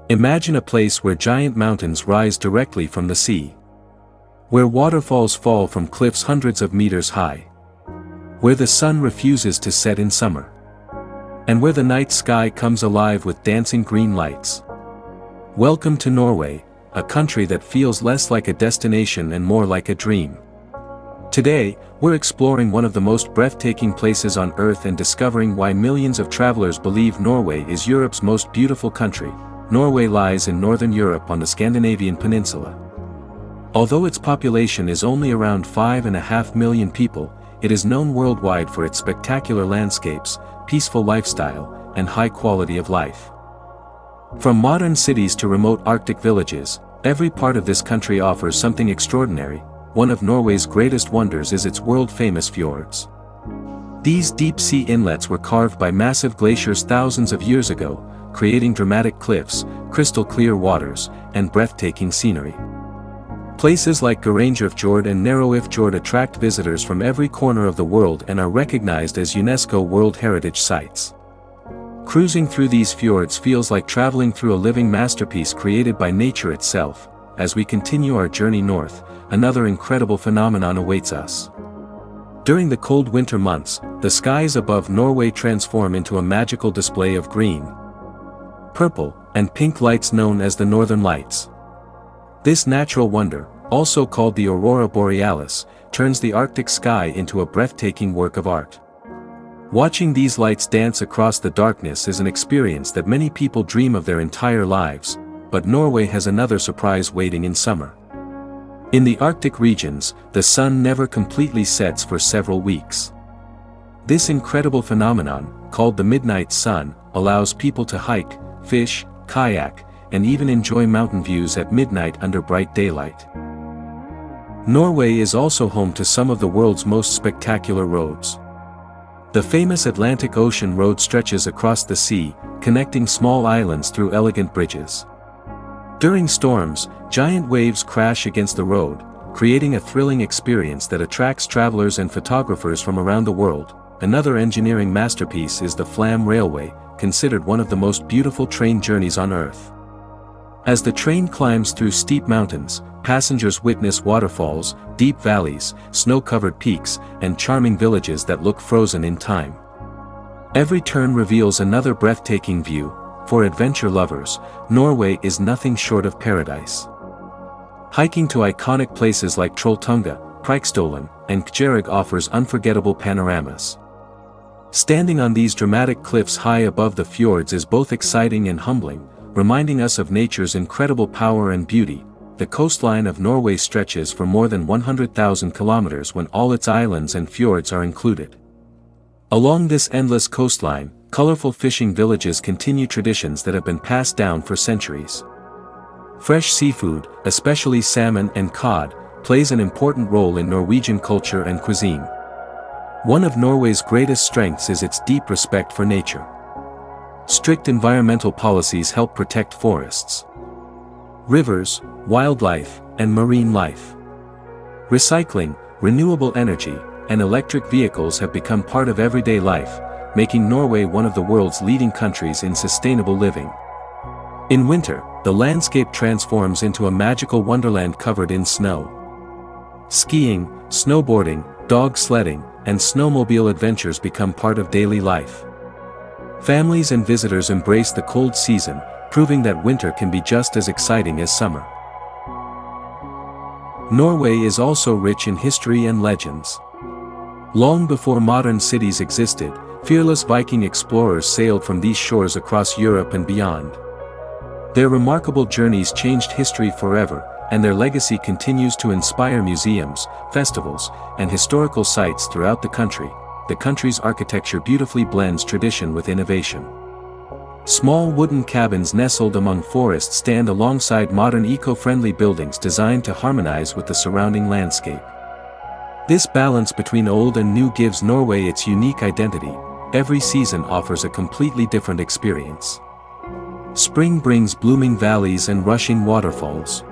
Imagine a place where giant mountains rise directly from the sea. Where waterfalls fall from cliffs hundreds of meters high. Where the sun refuses to set in summer. And where the night sky comes alive with dancing green lights. Welcome to Norway, a country that feels less like a destination and more like a dream. Today, we're exploring one of the most breathtaking places on Earth and discovering why millions of travelers believe Norway is Europe's most beautiful country. Norway lies in northern Europe on the Scandinavian peninsula. Although its population is only around 5.5 million people, it is known worldwide for its spectacular landscapes, peaceful lifestyle, and high quality of life. From modern cities to remote Arctic villages, every part of this country offers something extraordinary. One of Norway's greatest wonders is its world-famous fjords. These deep-sea inlets were carved by massive glaciers thousands of years ago, creating dramatic cliffs, crystal-clear waters, and breathtaking scenery. Places like Geirangerfjord and Norway attract visitors from every corner of the world and are recognized as UNESCO World Heritage Sites. Cruising through these fjords feels like traveling through a living masterpiece created by nature itself. As we continue our journey north, another incredible phenomenon awaits us. During the cold winter months, the skies above Norway transform into a magical display of green, purple, and pink lights known as the Northern Lights. This natural wonder, also called the aurora borealis, turns the Arctic sky into a breathtaking work of art. Watching these lights dance across the darkness is an experience that many people dream of their entire lives, but Norway has another surprise waiting in summer. In the Arctic regions, the sun never completely sets for several weeks. This incredible phenomenon, called the midnight sun, allows people to hike, fish, kayak, and even enjoy mountain views at midnight under bright daylight. Norway is also home to some of the world's most spectacular roads. The famous Atlantic Ocean road stretches across the sea, connecting small islands through elegant bridges. During storms, giant waves crash against the road, creating a thrilling experience that attracts travelers and photographers from around the world. Another engineering masterpiece is the Flam Railway, considered one of the most beautiful train journeys on Earth. As the train climbs through steep mountains, passengers witness waterfalls, deep valleys, snow-covered peaks, and charming villages that look frozen in time. Every turn reveals another breathtaking view. For adventure lovers, Norway is nothing short of paradise. Hiking to iconic places like Trolltunga, Preikestolen, and Geirangerfjord offers unforgettable panoramas. Standing on these dramatic cliffs high above the fjords is both exciting and humbling, reminding us of nature's incredible power and beauty. The coastline of Norway stretches for more than 100,000 kilometers when all its islands and fjords are included. Along this endless coastline, colorful fishing villages continue traditions that have been passed down for centuries. Fresh seafood, especially salmon and cod, plays an important role in Norwegian culture and cuisine. One of Norway's greatest strengths is its deep respect for nature. Strict environmental policies help protect forests, rivers, wildlife, and marine life. Recycling, renewable energy, and electric vehicles have become part of everyday life, making Norway one of the world's leading countries in sustainable living. In winter, the landscape transforms into a magical wonderland covered in snow. Skiing, snowboarding, dog sledding, and snowmobile adventures become part of daily life. Families and visitors embrace the cold season, proving that winter can be just as exciting as summer. Norway is also rich in history and legends. Long before modern cities existed, fearless Viking explorers sailed from these shores across Europe and beyond. Their remarkable journeys changed history forever, and their legacy continues to inspire museums, festivals, and historical sites throughout the country. The country's architecture beautifully blends tradition with innovation. Small wooden cabins nestled among forests stand alongside modern eco-friendly buildings designed to harmonize with the surrounding landscape. This balance between old and new gives Norway its unique identity. Every season offers a completely different experience. Spring brings blooming valleys and rushing waterfalls.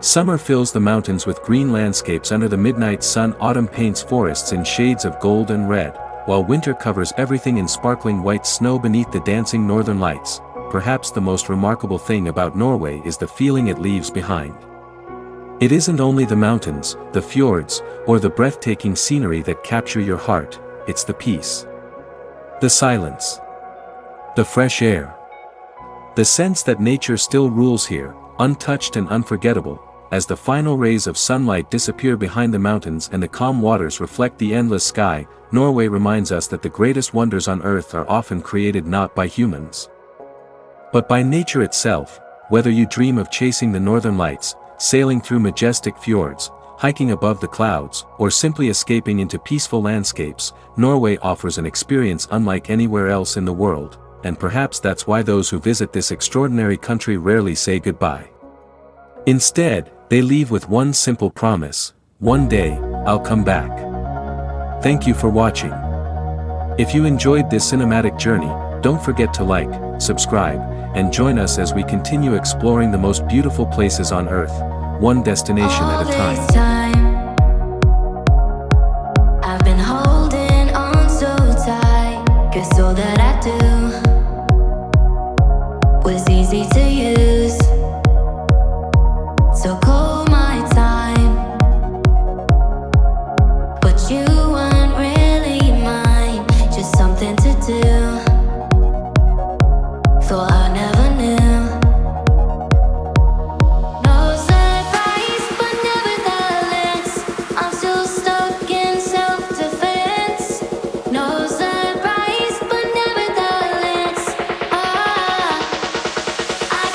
Summer fills the mountains with green landscapes under the midnight sun. Autumn paints forests in shades of gold and red, while winter covers everything in sparkling white snow beneath the dancing northern lights. perhaps the most remarkable thing about Norway is the feeling it leaves behind. It isn't only the mountains, the fjords, or the breathtaking scenery that capture your heart, it's the peace. The silence. The fresh air. The sense that nature still rules here, untouched and unforgettable. As the final rays of sunlight disappear behind the mountains and the calm waters reflect the endless sky, Norway reminds us that the greatest wonders on earth are often created not by humans, but by nature itself. Whether you dream of chasing the northern lights, sailing through majestic fjords, hiking above the clouds, or simply escaping into peaceful landscapes, Norway offers an experience unlike anywhere else in the world, and perhaps that's why those who visit this extraordinary country rarely say goodbye. Instead, they leave with one simple promise: one day, I'll come back. Thank you for watching. If you enjoyed this cinematic journey, don't forget to like, subscribe, and join us as we continue exploring the most beautiful places on Earth, one destination at a time. I've been holding on so tight, 'cause all that I do was easy to use. So call my time, but you weren't really mine, just something to do. Thought I never knew. No surprise, but nevertheless, I'm still stuck in self-defense. No surprise, but nevertheless, I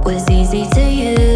was easy to use.